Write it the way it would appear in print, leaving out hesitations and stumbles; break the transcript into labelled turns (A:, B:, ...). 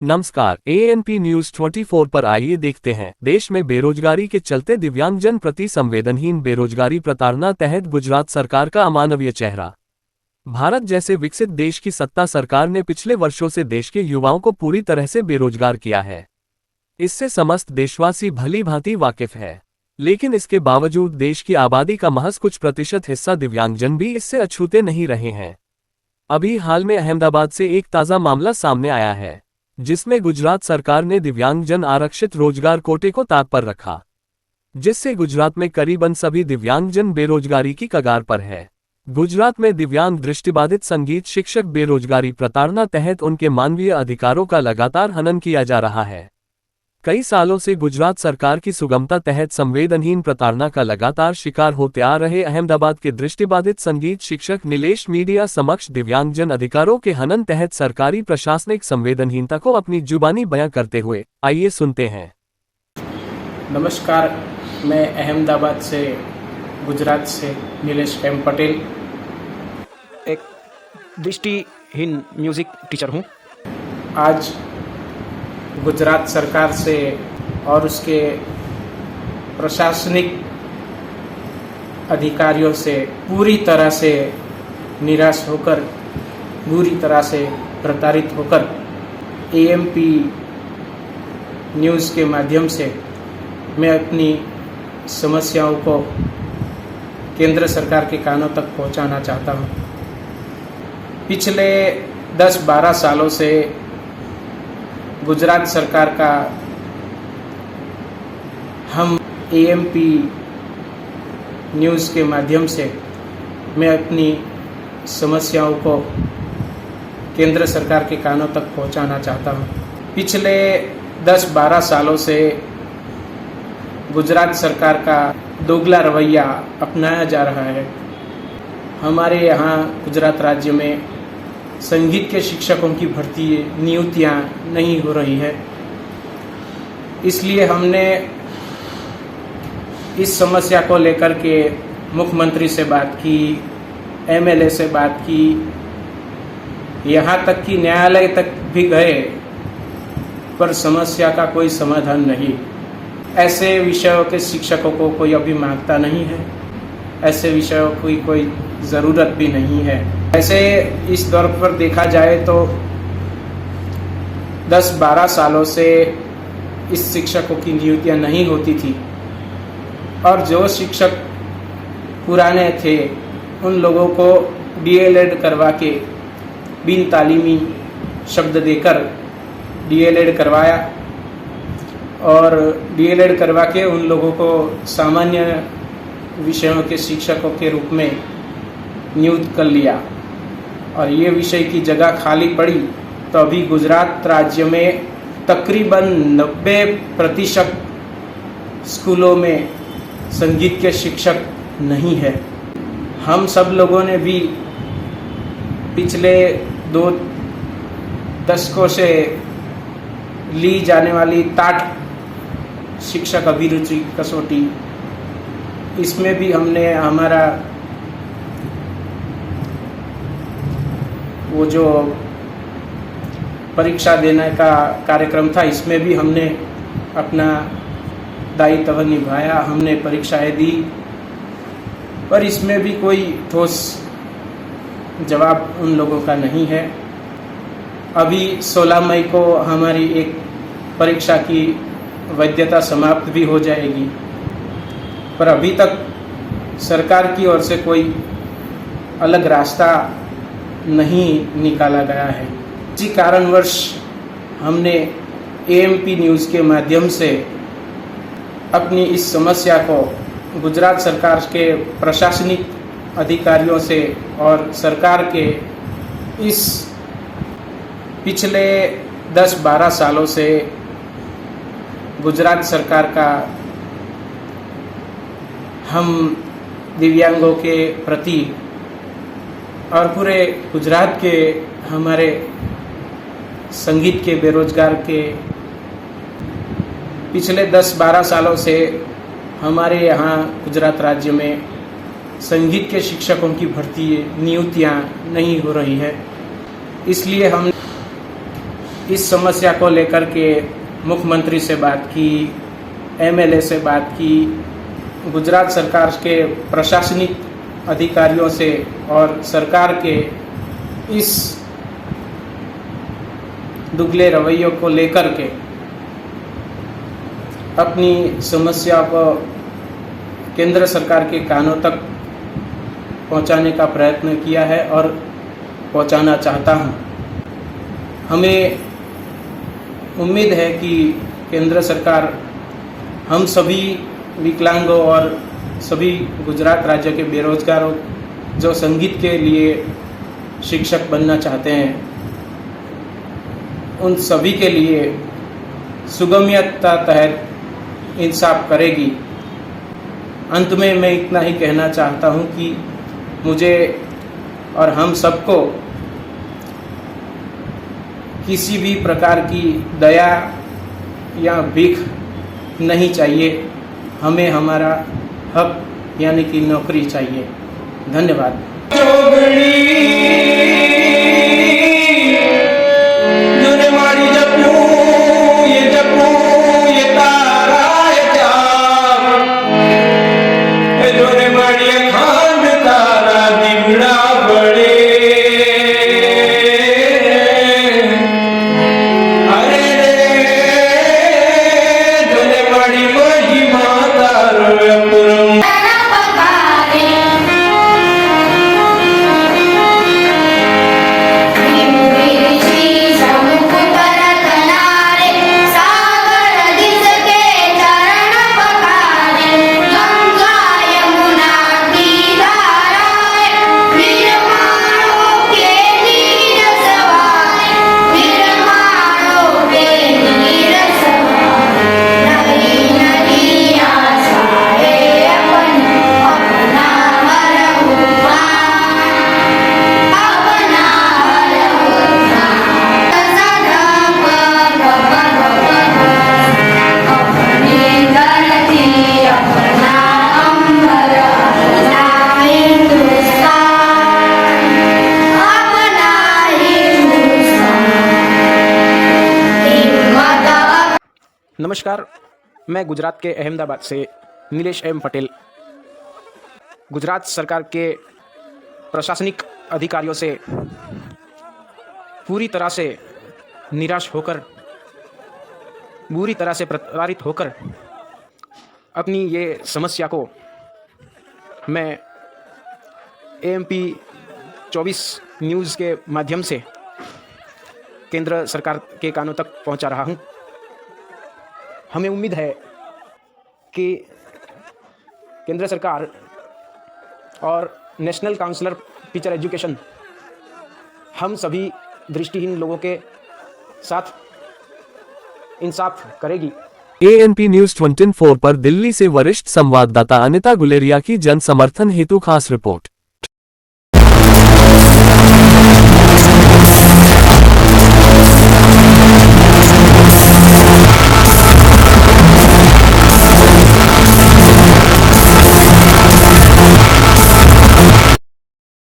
A: नमस्कार, ANP news 24 पर आइए देखते हैं। देश में बेरोजगारी के चलते दिव्यांगजन प्रति संवेदनहीन बेरोजगारी प्रताड़ना तहत गुजरात सरकार का अमानवीय चेहरा। भारत जैसे विकसित देश की सत्ता सरकार ने पिछले वर्षों से देश के युवाओं को पूरी तरह से बेरोजगार किया है। इससे समस्त देशवासी भली भांति वाकिफ है, लेकिन इसके बावजूद देश की आबादी का महज कुछ प्रतिशत हिस्सा दिव्यांगजन भी इससे अछूते नहीं रहे हैं। अभी हाल में अहमदाबाद से एक ताज़ा मामला सामने आया है, जिसमें गुजरात सरकार ने दिव्यांगजन आरक्षित रोजगार कोटे को ताक पर रखा, जिससे गुजरात में करीबन सभी दिव्यांगजन बेरोजगारी की कगार पर है। गुजरात में दिव्यांग दृष्टिबाधित संगीत शिक्षक बेरोजगारी प्रताड़ना तहत उनके मानवीय अधिकारों का लगातार हनन किया जा रहा है। कई सालों से गुजरात सरकार की सुगमता तहत संवेदनहीन प्रताड़ना का लगातार शिकार होते आ रहे अहमदाबाद के दृष्टिबाधित संगीत शिक्षक नीलेश मीडिया समक्ष दिव्यांगजन अधिकारों के हनन तहत सरकारी प्रशासनिक संवेदनहीनता को अपनी जुबानी बयां करते हुए आइए सुनते हैं।
B: नमस्कार, मैं अहमदाबाद से गुजरात से नीलेश एम पटेल
C: एक दृष्टिहीन म्यूज़िक टीचर हूँ।
B: आज गुजरात सरकार से और उसके प्रशासनिक अधिकारियों से पूरी तरह से निराश होकर, बुरी तरह से प्रताड़ित होकर ANP न्यूज़ के माध्यम से मैं अपनी समस्याओं को केंद्र सरकार के कानों तक पहुंचाना चाहता हूं। पिछले 10-12 सालों से गुजरात सरकार का हम ANP न्यूज़ के माध्यम से मैं अपनी समस्याओं को केंद्र सरकार के कानों तक पहुंचाना चाहता हूं। पिछले 10-12 सालों से गुजरात सरकार का दोगला रवैया अपनाया जा रहा है। हमारे यहाँ गुजरात राज्य में संगीत के शिक्षकों की भर्ती नियुक्तियाँ नहीं हो रही है। इसलिए हमने इस समस्या को लेकर के मुख्यमंत्री से बात की, MLA से बात की, यहाँ तक कि न्यायालय तक भी गए, पर समस्या का कोई समाधान नहीं। ऐसे विषयों के शिक्षकों को कोई अभी मांगता नहीं है, ऐसे विषयों की कोई ज़रूरत भी नहीं है। ऐसे इस दौर पर देखा जाए तो 10-12 सालों से इस शिक्षकों की नियुक्तियां नहीं होती थी, और जो शिक्षक पुराने थे उन लोगों को DLED करवा के बिन तालीमी शब्द देकर DLED करवाया, और DLED करवा के उन लोगों को सामान्य विषयों के शिक्षकों के रूप में नियुक्त कर लिया, और ये विषय की जगह खाली पड़ी। तो अभी गुजरात राज्य में तकरीबन 90% स्कूलों में संगीत के शिक्षक नहीं है। हम सब लोगों ने भी पिछले 2 दशकों से ली जाने वाली टाट शिक्षक अभिरुचि कसौटी, इसमें भी हमने हमारा वो जो परीक्षा देने का कार्यक्रम था, इसमें भी हमने अपना दायित्व निभाया। हमने परीक्षाएं दी, पर इसमें भी कोई ठोस जवाब उन लोगों का नहीं है। अभी 16 मई को हमारी एक परीक्षा की वैधता समाप्त भी हो जाएगी, पर अभी तक सरकार की ओर से कोई अलग रास्ता नहीं निकाला गया है। इसी कारणवश हमने ANP न्यूज़ के माध्यम से अपनी इस समस्या को गुजरात सरकार के प्रशासनिक अधिकारियों से और सरकार के इस पिछले 10-12 सालों से गुजरात सरकार का हम दिव्यांगों के प्रति और पूरे गुजरात के हमारे संगीत के बेरोजगार के पिछले 10-12 सालों से हमारे यहाँ गुजरात राज्य में संगीत के शिक्षकों की भर्ती नियुक्तियाँ नहीं हो रही है। इसलिए हम इस समस्या को लेकर के मुख्यमंत्री से बात की, एमएलए से बात की, गुजरात सरकार के प्रशासनिक अधिकारियों से और सरकार के इस दुगले रवैयों को लेकर के अपनी समस्या को केंद्र सरकार के कानों तक पहुंचाने का प्रयत्न किया है और पहुंचाना चाहता हूं। हमें उम्मीद है कि केंद्र सरकार हम सभी विकलांगों और सभी गुजरात राज्य के बेरोजगारों जो संगीत के लिए शिक्षक बनना चाहते हैं, उन सभी के लिए सुगम्यता तहत इंसाफ करेगी। अंत में मैं इतना ही कहना चाहता हूं कि मुझे और हम सबको किसी भी प्रकार की दया या भीख नहीं चाहिए। हमें हमारा हक यानी कि नौकरी चाहिए। धन्यवाद।
C: नमस्कार, मैं गुजरात के अहमदाबाद से नीलेश एम पटेल गुजरात सरकार के प्रशासनिक अधिकारियों से पूरी तरह से निराश होकर, बुरी तरह से प्रताड़ित होकर अपनी ये समस्या को मैं AMP 24 न्यूज़ के माध्यम से केंद्र सरकार के कानों तक पहुंचा रहा हूं। हमें उम्मीद है कि केंद्र सरकार और नेशनल काउंसिलर टीचर एजुकेशन हम सभी दृष्टिहीन लोगों के साथ इंसाफ करेगी।
A: ANP न्यूज़ 24 पर दिल्ली से वरिष्ठ संवाददाता अनिता गुलेरिया की जन समर्थन हेतु खास रिपोर्ट।